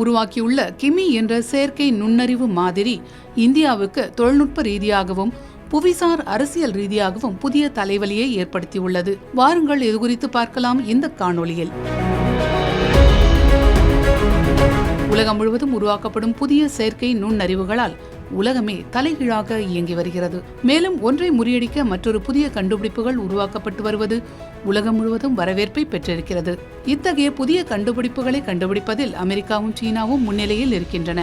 உருவாக்கியுள்ள கிமி என்ற செயற்கை நுண்ணறிவு மாதிரி இந்தியாவுக்கு தொழில்நுட்ப ரீதியாகவும் புவிசார் அரசியல் ரீதியாகவும் புதிய தலைவலியை ஏற்படுத்தியுள்ளது. வாருங்கள் இது குறித்து பார்க்கலாம் இந்த காணொளியில். உலகம் முழுவதும் உருவாக்கப்படும் புதிய செயற்கை நுண்ணறிவுகளால் உலகமே தலைகீழாக இயங்கி வருகிறது. மேலும் ஒன்றை முறியடிக்க மற்றொரு புதிய கண்டுபிடிப்புகள் உருவாக்கப்பட்டு வருவது உலகம் முழுவதும் வரவேற்பை பெற்றிருக்கிறது. இத்தகைய புதிய கண்டுபிடிப்புகளை கண்டுபிடிப்பதில் அமெரிக்காவும் சீனாவும் முன்னிலையில் இருக்கின்றன.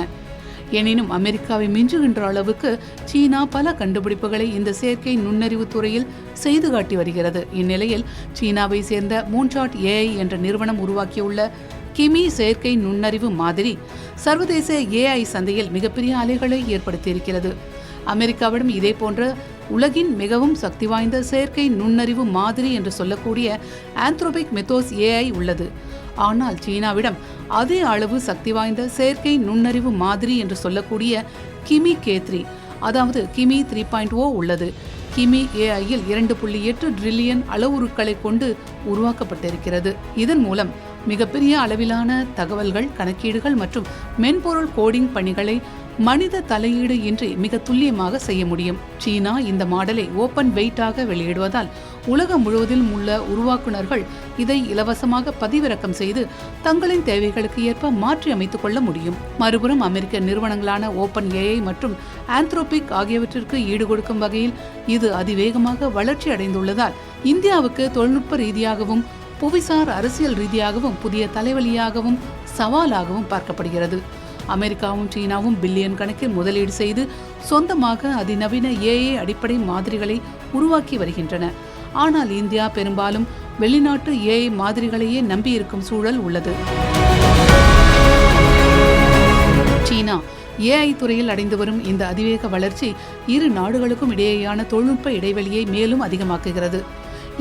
எனினும் அமெரிக்காவை மிஞ்சுகின்ற அளவுக்கு சீனா பல கண்டுபிடிப்புகளை இந்த செயற்கை நுண்ணறிவு துறையில் செய்து காட்டி வருகிறது. இந்நிலையில் சீனாவை சேர்ந்த மூன்ஷாட் AI என்ற நிறுவனம் உருவாக்கியுள்ள கிமி செயற்கை நுண்ணறிவு மாதிரி சர்வதேச AI சந்தையில் மிகப்பெரிய அலைகளை ஏற்படுத்தியிருக்கிறது. அமெரிக்காவிடம் இதே போன்ற உலகின் மிகவும் சக்தி வாய்ந்த செயற்கை நுண்ணறிவு மாதிரி என்று சொல்லக்கூடிய ஆந்த்ரோபிக் மெத்தோஸ் AI உள்ளது. ஆனால் சீனாவிடம் அதே அளவு சக்தி வாய்ந்த செயற்கை நுண்ணறிவு மாதிரி என்று சொல்லக்கூடிய கிமி K3 அதாவது கிமி 3.0 உள்ளது. கிமி AI-யில் 2.8 ட்ரில்லியன் அளவுருக்களை கொண்டு உருவாக்கப்பட்டிருக்கிறது. இதன் மூலம் மிகப்பெரிய அளவிலான தகவல்கள், கணக்கீடுகள் மற்றும் மென்பொருள் கோடிங் பணிகளை மனித தலையீடு இன்றி மிக துல்லியமாக செய்ய முடியும். சீனா இந்த மாடலை ஓபன் வெயிட்டாக வெளியிடுவதால் உலகம் முழுவதிலும் உள்ள உருவாக்குநர்கள் இதை இலவசமாக பதிவிறக்கம் செய்து தங்களின் தேவைகளுக்கு ஏற்ப மாற்றி அமைத்துக் கொள்ள முடியும். மறுபுறம் அமெரிக்க நிறுவனங்களான ஓபன் AI மற்றும் ஆந்த்ரோபிக் ஆகியவற்றிற்கு ஈடுகொடுக்கும் வகையில் இது அதிவேகமாக வளர்ச்சி அடைந்துள்ளதால் இந்தியாவுக்கு தொழில்நுட்ப ரீதியாகவும் புவிசார் அரசியல் ரீதியாகவும் புதிய தலைவலியாகவும் சவாலாகவும் பார்க்கப்படுகிறது. அமெரிக்காவும் சீனாவும் பில்லியன் கணக்கில் முதலீடு செய்து சொந்தமாக அதிநவீன AI அடிப்படை மாதிரிகளை உருவாக்கி வருகின்றன. ஆனால் இந்தியா பெரும்பாலும் வெளிநாட்டு AI மாதிரிகளையே நம்பியிருக்கும் சூழல் உள்ளது. சீனா AI துறையில் அடைந்து வரும் இந்த அதிவேக வளர்ச்சி இரு நாடுகளுக்கும் இடையேயான தொழில்நுட்ப இடைவெளியை மேலும் அதிகமாக்குகிறது.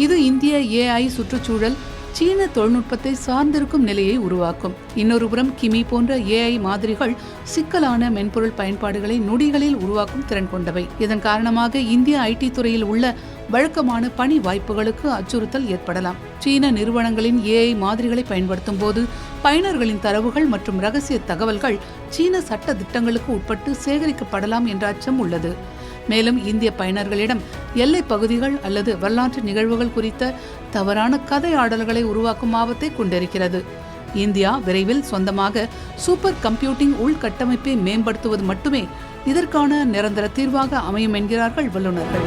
இது இந்திய AI சுற்றுச்சூழல் சீன தொழில்நுட்பத்தை சார்ந்திருக்கும் நிலையை உருவாக்கும். இன்னொரு புறம் கிமி போன்ற AI மாதிரிகள் சிக்கலான மென்பொருள் பயன்பாடுகளை நொடிகளில் உருவாக்கும் திறன் கொண்டவை. இதன் காரணமாக இந்திய IT துறையில் உள்ள வழக்கமான பணி வாய்ப்புகளுக்கு அச்சுறுத்தல் ஏற்படலாம். சீன நிறுவனங்களின் AI மாதிரிகளை பயன்படுத்தும் போது பயனர்களின் தரவுகள் மற்றும் ரகசிய தகவல்கள் சீன சட்ட திட்டங்களுக்கு உட்பட்டு சேகரிக்கப்படலாம் என்ற அச்சம் உள்ளது. மேலும் இந்திய பயனர்களிடம் எல்லை பகுதிகள் அல்லது வரலாற்று நிகழ்வுகள் குறித்த தவறான கதையாடல்களை உருவாக்கும் ஆபத்தை கொண்டிருக்கிறது. இந்தியா விரைவில் சொந்தமாக சூப்பர் கம்ப்யூட்டிங் உள்கட்டமைப்பை மேம்படுத்துவது மட்டுமே இதற்கான நிரந்தர தீர்வாக அமையும் என்கிறார்கள் வல்லுநர்கள்.